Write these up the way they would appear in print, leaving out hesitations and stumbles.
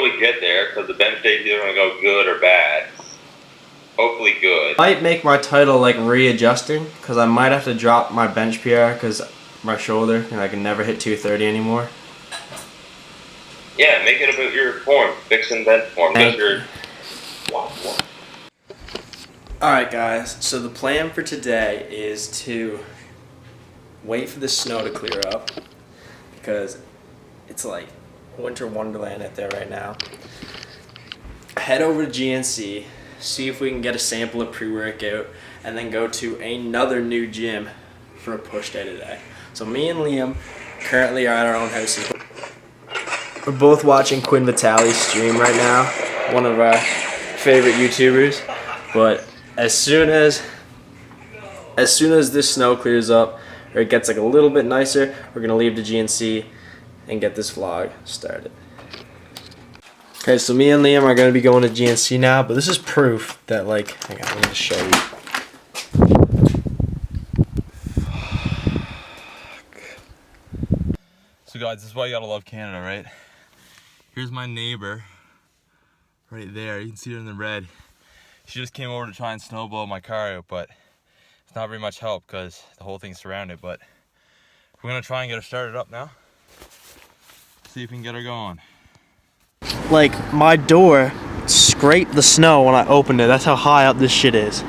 slowly get there because the bench day is either going to go good or bad. Hopefully good. Might make my title like readjusting because I might have to drop my bench PR because my shoulder and I can never hit 230 anymore. Yeah, make it about your form, fixing bench form. That's your. Alright guys, so the plan for today is to wait for the snow to clear up because it's like winter wonderland out there right now. Head over to GNC, see if we can get a sample of pre-workout, and then go to another new gym for a push day today. So me and Liam currently are at our own houses. We're both watching Quinn Vitali's stream right now, one of our favorite YouTubers. But as soon as this snow clears up, or it gets like a little bit nicer, we're gonna leave the GNC and get this vlog started. Okay, so me and Liam are gonna be going to GNC now, but this is proof that like, hang on, let me just show you. So guys, this is why you gotta love Canada, right? Here's my neighbor, right there. You can see her in the red. She just came over to try and snowblow my car out, but it's not very much help because the whole thing's surrounded. But we're gonna try and get her started up now. See if we can get her going. Like, my door scraped the snow when I opened it. That's how high up this shit is.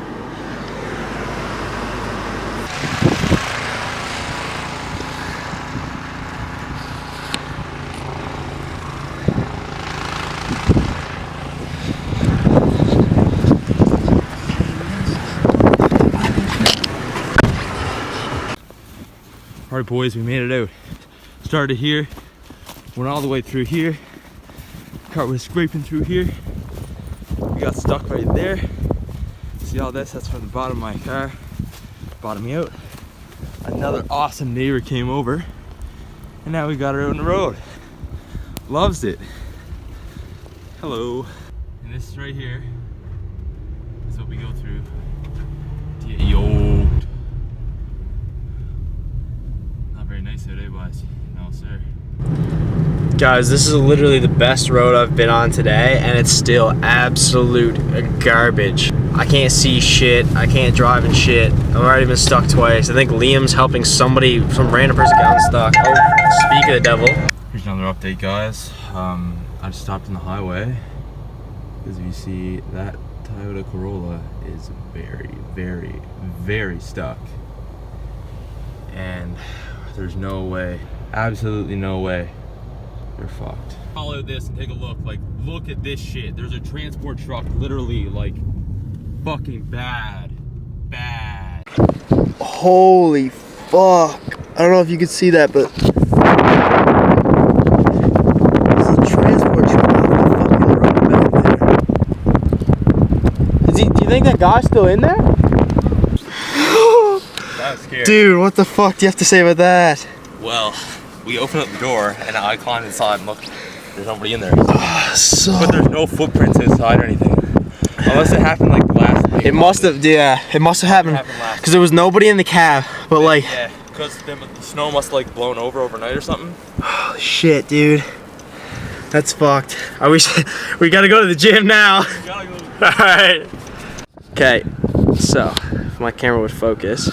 Alright boys, we made it out. Started here, went all the way through here. Car was scraping through here. We got stuck right there. See all this? That's from the bottom of my car. Bottom me out. Another awesome neighbor came over. And now we got her out on the road. Loves it. Hello. And this is right here. That's what we go through to get yoked. Very nice today, boys. No, sir. Guys, this is literally the best road I've been on today, and it's still absolute garbage. I can't see shit. I can't drive and shit. I've already been stuck twice. I think Liam's helping somebody, some random person get unstuck. Oh, speak of the devil. Here's another update, guys. I just stopped on the highway. As you see, that Toyota Corolla is very, very, very stuck. And there's no way, absolutely no way, you're fucked. Follow this and take a look, like, look at this shit. There's a transport truck literally, like, fucking bad. Holy fuck. I don't know if you can see that, but there's a transport truck off the fucking road back there. Do you think that guy's still in there? That was scary. Dude, what the fuck do you have to say about that? Well, we opened up the door and I climbed inside and looked. There's nobody in there. But there's no footprints inside or anything. Unless it happened like last week. It must have, yeah, it must have happened. Because there was nobody in the cab, but like. Yeah, because the snow must have like blown over overnight or something. Holy shit, dude. That's fucked. I wish we gotta go to the gym now. Alright. Okay, so if my camera would focus,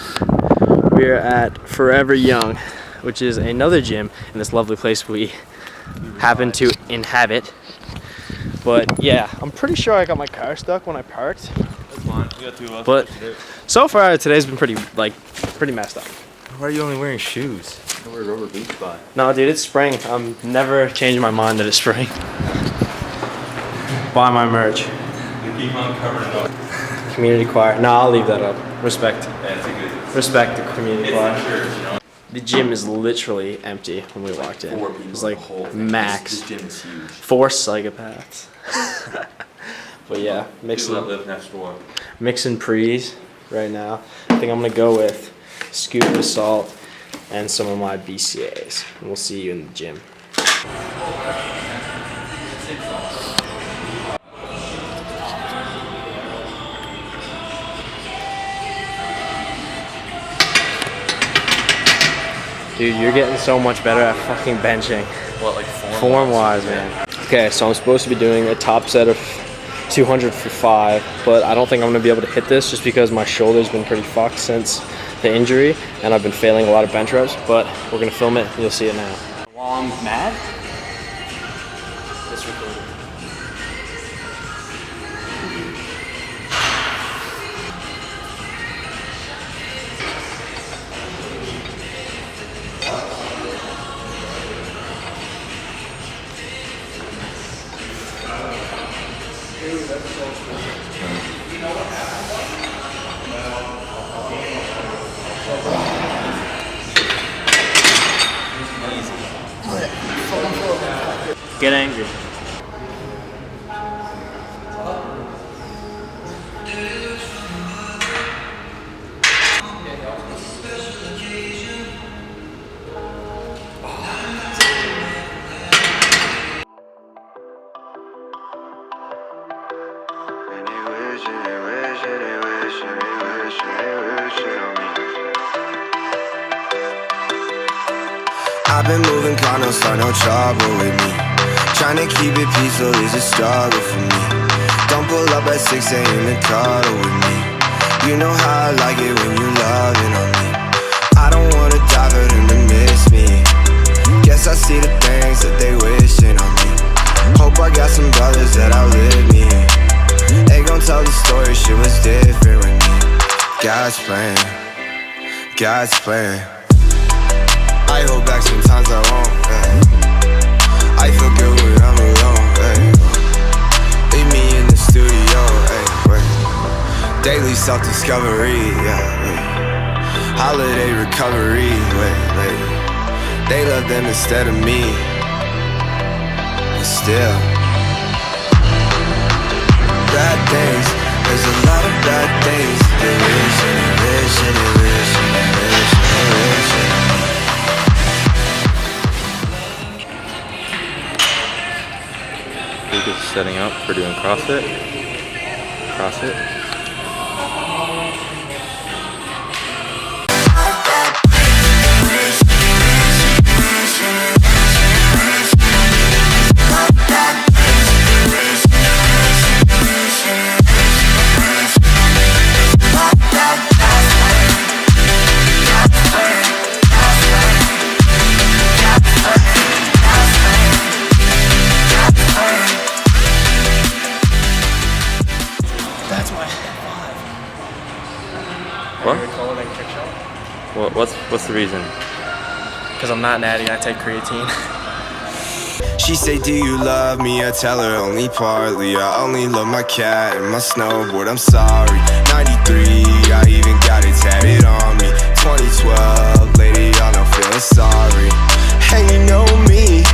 we are at Forever Young, which is another gym in this lovely place we happen to inhabit. But yeah, I'm pretty sure I got my car stuck when I parked. That's fine. We got two of us. But so far today's been pretty messed up. Why are you only wearing shoes? I wear rubber boots by. No, dude, it's spring. I'm never changing my mind that it's spring. Buy my merch. You keep on covering it up. Community choir. No, I'll leave that up. Respect. Yeah, it's a good. Respect the community choir. Church, you know? The gym is literally empty when we walked in. 4 people. It's like max. This gym is huge. 4 psychopaths. But yeah, People that live next door. mixing pre's right now. I think I'm gonna go with scoop of salt and some of my BCAAs. And we'll see you in the gym. Dude, you're getting so much better at fucking benching. What, like Form-wise, man. Okay, so I'm supposed to be doing a top set of 200 for 5, but I don't think I'm going to be able to hit this just because my shoulder's been pretty fucked since the injury, and I've been failing a lot of bench reps, but we're going to film it, and you'll see it now. While I'm mad, this recording. Get angry. I've been moving calm, don't start no trouble with me. Trying to keep it peaceful is a struggle for me. Don't pull up at 6 a.m. and cuddle with me. You know how I like it when you loving on me. I don't wanna die for them to miss me. Guess I see the things that they wishing on me. Hope I got some brothers that outlive me. They gon' tell the story, shit was different with me. God's plan, God's plan. I hold back sometimes I won't, yeah. I feel good when I'm alone, yeah. Leave me in the studio, yeah. Daily self-discovery, yeah. Holiday recovery, wait. They love them instead of me. But still bad things, there's a lot of bad things. They wish and they wish and they wish and they wish and they wish and Luke is setting up for doing CrossFit. That's my 5. What? Trick shot? What's the reason? Because I'm not natty, I take creatine. She say, do you love me? I tell her only partly. I only love my cat and my snowboard, I'm sorry. 93, I even got it tatted on me. 2012, lady, y'all not feeling sorry. And you know me,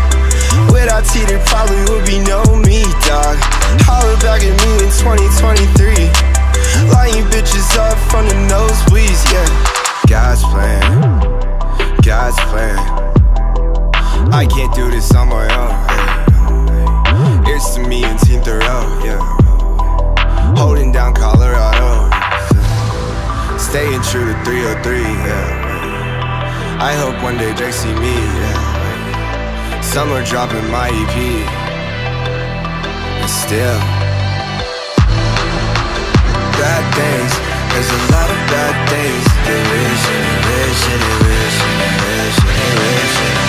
without T there probably would be no me, dog. Holler back at me in 2023. Lying bitches up from the nosebleeds, yeah. God's plan, God's plan. I can't do this on my own, yeah. It's to me and Team Thoreau, yeah. Holding down Colorado, yeah. Staying true to 303, yeah. I hope one day Drake see me, yeah. Summer dropping my EP, and still bad things, there's a lot of bad things. They wish and they wish and they wish and they wish and they wish and they wish.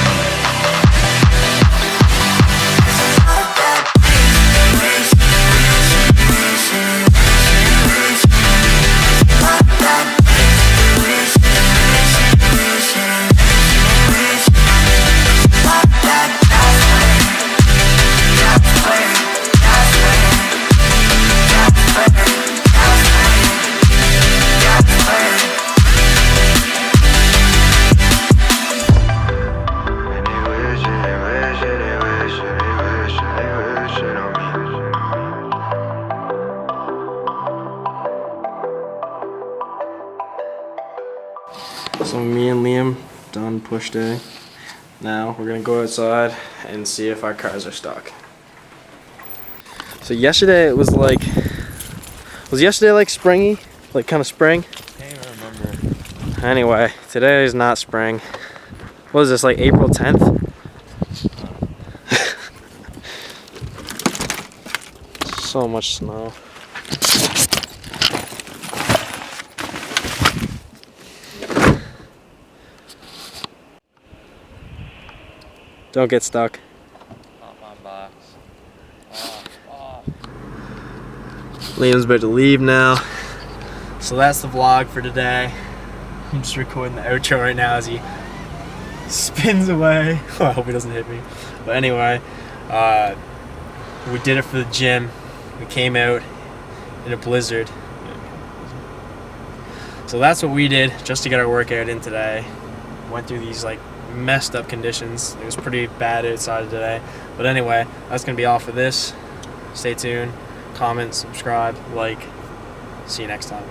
So me and Liam done push day. Now we're gonna go outside and see if our cars are stuck. So yesterday it was like springy? Like kind of spring? Can't even remember. Anyway, today is not spring. What is this, like April 10th? So much snow. Don't get stuck. Not my box. Liam's about to leave now. So that's the vlog for today. I'm just recording the outro right now as he spins away. Oh, I hope he doesn't hit me. But anyway, we did it for the gym. We came out in a blizzard. So that's what we did just to get our workout in today. Went through these like messed up conditions. It was pretty bad outside today. But anyway, that's gonna be all for this. Stay tuned, comment, subscribe, like. See you next time.